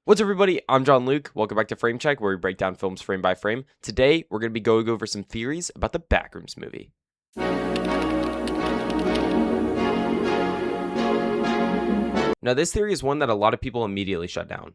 What's up, everybody? I'm John Luke. Welcome back to Frame Check, where we break down films frame by frame. Today, we're going to be going over some theories about the Backrooms movie. Now, this theory is one that a lot of people immediately shut down.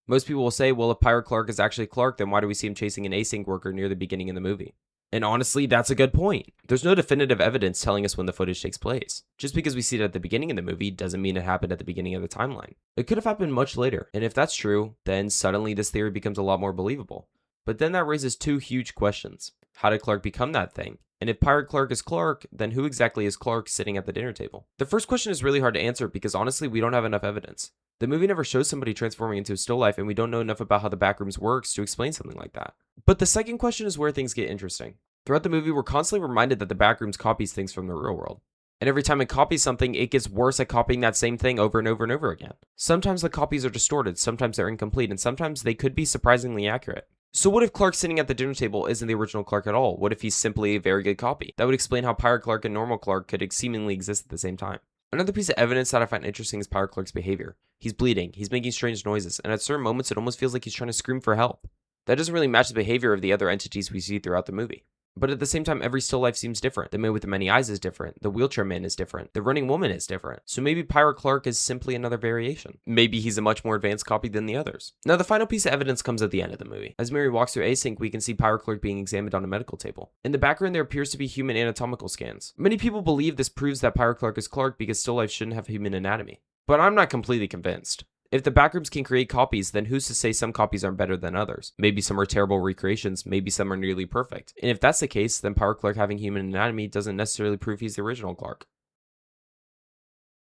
Most people will say, well, if Pirate Clark is actually Clark, then why do we see him chasing an async worker near the beginning of the movie? And honestly, that's a good point. There's no definitive evidence telling us when the footage takes place. Just because we see it at the beginning of the movie doesn't mean it happened at the beginning of the timeline. It could have happened much later, and if that's true, then suddenly this theory becomes a lot more believable. But then that raises two huge questions. How did Clark become that thing? And if Pirate Clark is Clark, then who exactly is Clark sitting at the dinner table? The first question is really hard to answer because honestly, we don't have enough evidence. The movie never shows somebody transforming into a still life, and we don't know enough about how the Backrooms works to explain something like that. But the second question is where things get interesting. Throughout the movie, we're constantly reminded that the Backrooms copies things from the real world. And every time it copies something, it gets worse at copying that same thing over and over and over again. Sometimes the copies are distorted, sometimes they're incomplete, and sometimes they could be surprisingly accurate. So what if Clark sitting at the dinner table isn't the original Clark at all? What if he's simply a very good copy? That would explain how Pirate Clark and normal Clark could seemingly exist at the same time. Another piece of evidence that I find interesting is Pirate Clark's behavior. He's bleeding, he's making strange noises, and at certain moments it almost feels like he's trying to scream for help. That doesn't really match the behavior of the other entities we see throughout the movie. But at the same time, every still life seems different. The man with the many eyes is different. The wheelchair man is different. The running woman is different. So maybe Pirate Clark is simply another variation. Maybe he's a much more advanced copy than the others. Now, the final piece of evidence comes at the end of the movie. As Mary walks through Async, we can see Pirate Clark being examined on a medical table. In the background, there appears to be human anatomical scans. Many people believe this proves that Pirate Clark is Clark because still life shouldn't have human anatomy. But I'm not completely convinced. If the Backrooms can create copies, then who's to say some copies aren't better than others? Maybe some are terrible recreations, maybe some are nearly perfect. And if that's the case, then Pirate Clark having human anatomy doesn't necessarily prove he's the original Clark.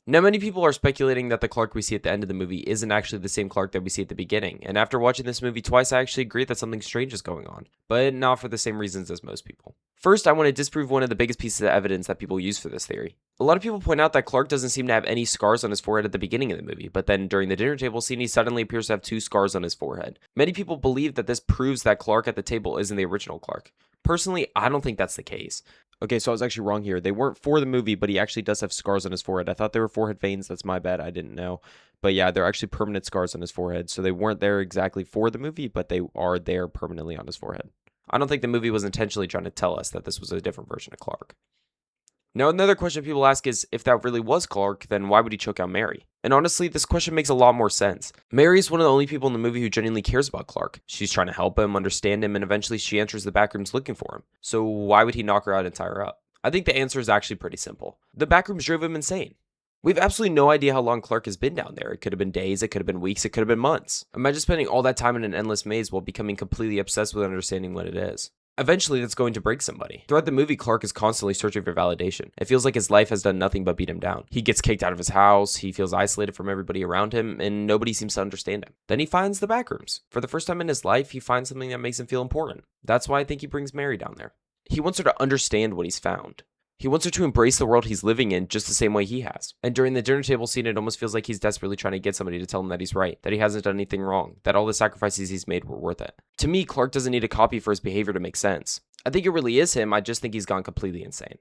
Now, many people are speculating that the Clark we see at the end of the movie isn't actually the same Clark that we see at the beginning, and after watching this movie twice, I actually agree that something strange is going on, but not for the same reasons as most people. First, I want to disprove one of the biggest pieces of evidence that people use for this theory. A lot of people point out that Clark doesn't seem to have any scars on his forehead at the beginning of the movie, but then during the dinner table scene, he suddenly appears to have 2 scars on his forehead. Many people believe that this proves that Clark at the table isn't the original Clark. Personally, I don't think that's the case. Okay, so I was actually wrong here. They weren't for the movie, but he actually does have scars on his forehead. I thought they were forehead veins. That's my bad. I didn't know. But yeah, they're actually permanent scars on his forehead. So they weren't there exactly for the movie, but they are there permanently on his forehead. I don't think the movie was intentionally trying to tell us that this was a different version of Clark. Now, another question people ask is, if that really was Clark, then why would he choke out Mary? And honestly, this question makes a lot more sense. Mary is one of the only people in the movie who genuinely cares about Clark. She's trying to help him, understand him, and eventually she enters the Backrooms looking for him. So why would he knock her out and tie her up? I think the answer is actually pretty simple. The Backrooms drove him insane. We have absolutely no idea how long Clark has been down there. It could have been days, it could have been weeks, it could have been months. Imagine spending all that time in an endless maze while becoming completely obsessed with understanding what it is. Eventually, that's going to break somebody. Throughout the movie, Clark is constantly searching for validation. It feels like his life has done nothing but beat him down. He gets kicked out of his house, he feels isolated from everybody around him, and nobody seems to understand him. Then he finds the Backrooms. For the first time in his life, he finds something that makes him feel important. That's why I think he brings Mary down there. He wants her to understand what he's found. He wants her to embrace the world he's living in just the same way he has. And during the dinner table scene, it almost feels like he's desperately trying to get somebody to tell him that he's right, that he hasn't done anything wrong, that all the sacrifices he's made were worth it. To me, Clark doesn't need a copy for his behavior to make sense. I think it really is him, I just think he's gone completely insane.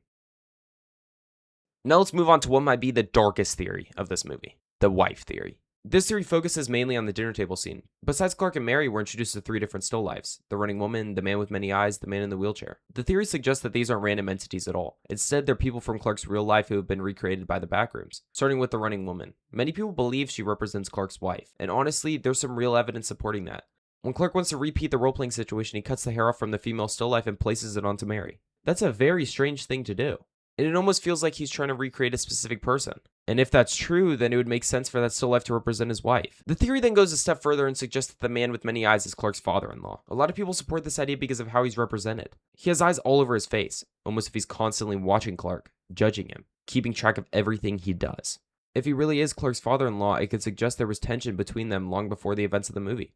Now let's move on to what might be the darkest theory of this movie, the wife theory. This theory focuses mainly on the dinner table scene. Besides Clark and Mary, we're introduced to 3 different still lives: the running woman, the man with many eyes, the man in the wheelchair. The theory suggests that these aren't random entities at all. Instead, they're people from Clark's real life who have been recreated by the Backrooms. Starting with the running woman. Many people believe she represents Clark's wife, and honestly, there's some real evidence supporting that. When Clark wants to repeat the role-playing situation, he cuts the hair off from the female still life and places it onto Mary. That's a very strange thing to do. And it almost feels like he's trying to recreate a specific person. And if that's true, then it would make sense for that still life to represent his wife. The theory then goes a step further and suggests that the man with many eyes is Clark's father-in-law. A lot of people support this idea because of how he's represented. He has eyes all over his face, almost if he's constantly watching Clark, judging him, keeping track of everything he does. If he really is Clark's father-in-law, it could suggest there was tension between them long before the events of the movie.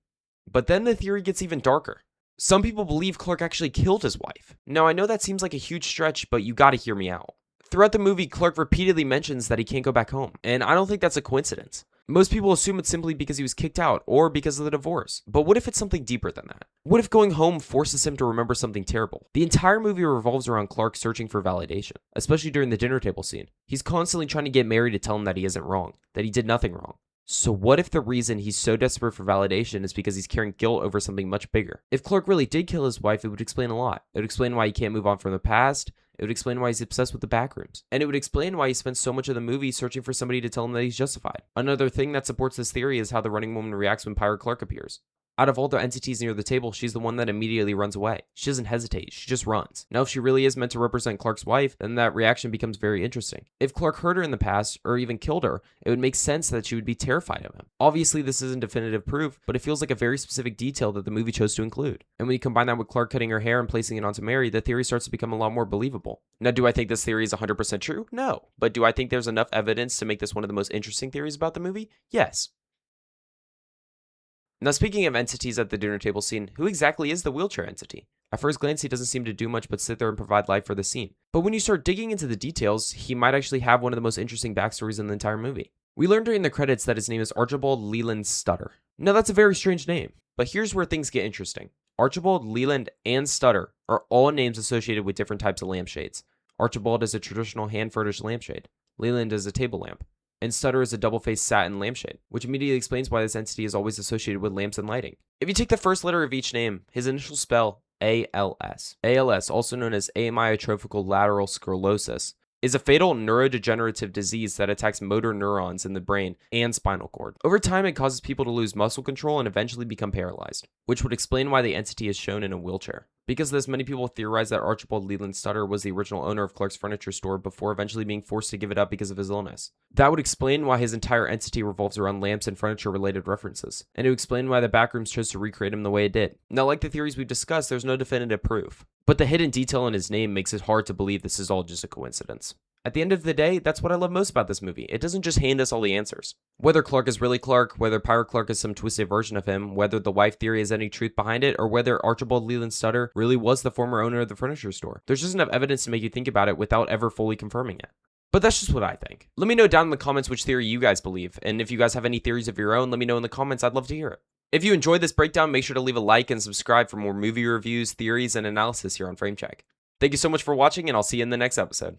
But then the theory gets even darker. Some people believe Clark actually killed his wife. Now, I know that seems like a huge stretch, but you gotta hear me out. Throughout the movie, Clark repeatedly mentions that he can't go back home, and I don't think that's a coincidence. Most people assume it's simply because he was kicked out or because of the divorce. But what if it's something deeper than that? What if going home forces him to remember something terrible? The entire movie revolves around Clark searching for validation, especially during the dinner table scene. He's constantly trying to get Mary to tell him that he isn't wrong, that he did nothing wrong. So what if the reason he's so desperate for validation is because he's carrying guilt over something much bigger? If Clark really did kill his wife, it would explain a lot. It would explain why he can't move on from the past. It would explain why he's obsessed with the backrooms. And it would explain why he spends so much of the movie searching for somebody to tell him that he's justified. Another thing that supports this theory is how the running woman reacts when Pirate Clark appears. Out of all the entities near the table, she's the one that immediately runs away. She doesn't hesitate, she just runs. Now, if she really is meant to represent Clark's wife, then that reaction becomes very interesting. If Clark hurt her in the past, or even killed her, it would make sense that she would be terrified of him. Obviously, this isn't definitive proof, but it feels like a very specific detail that the movie chose to include. And when you combine that with Clark cutting her hair and placing it onto Mary, the theory starts to become a lot more believable. Now, do I think this theory is 100% true? No. But do I think there's enough evidence to make this one of the most interesting theories about the movie? Yes. Now, speaking of entities at the dinner table scene, who exactly is the wheelchair entity? At first glance, he doesn't seem to do much but sit there and provide life for the scene. But when you start digging into the details, he might actually have one of the most interesting backstories in the entire movie. We learned during the credits that his name is Archibald Leland Stutter. Now, that's a very strange name, but here's where things get interesting. Archibald, Leland, and Stutter are all names associated with different types of lampshades. Archibald is a traditional hand-furnished lampshade. Leland is a table lamp. And Stutter is a double-faced satin lampshade, which immediately explains why this entity is always associated with lamps and lighting. If you take the first letter of each name, his initials spell ALS. ALS, also known as amyotrophic lateral sclerosis, is a fatal neurodegenerative disease that attacks motor neurons in the brain and spinal cord. Over time, it causes people to lose muscle control and eventually become paralyzed, which would explain why the entity is shown in a wheelchair. Because of this, many people theorize that Archibald Leland Stutter was the original owner of Clark's furniture store before eventually being forced to give it up because of his illness. That would explain why his entire entity revolves around lamps and furniture-related references, and it would explain why the Backrooms chose to recreate him the way it did. Now, like the theories we've discussed, there's no definitive proof, but the hidden detail in his name makes it hard to believe this is all just a coincidence. At the end of the day, that's what I love most about this movie. It doesn't just hand us all the answers. Whether Clark is really Clark, whether Pirate Clark is some twisted version of him, whether the wife theory has any truth behind it, or whether Archibald Leland Stutter really was the former owner of the furniture store. There's just enough evidence to make you think about it without ever fully confirming it. But that's just what I think. Let me know down in the comments which theory you guys believe, and if you guys have any theories of your own, let me know in the comments. I'd love to hear it. If you enjoyed this breakdown, make sure to leave a like and subscribe for more movie reviews, theories, and analysis here on FrameCheck. Thank you so much for watching, and I'll see you in the next episode.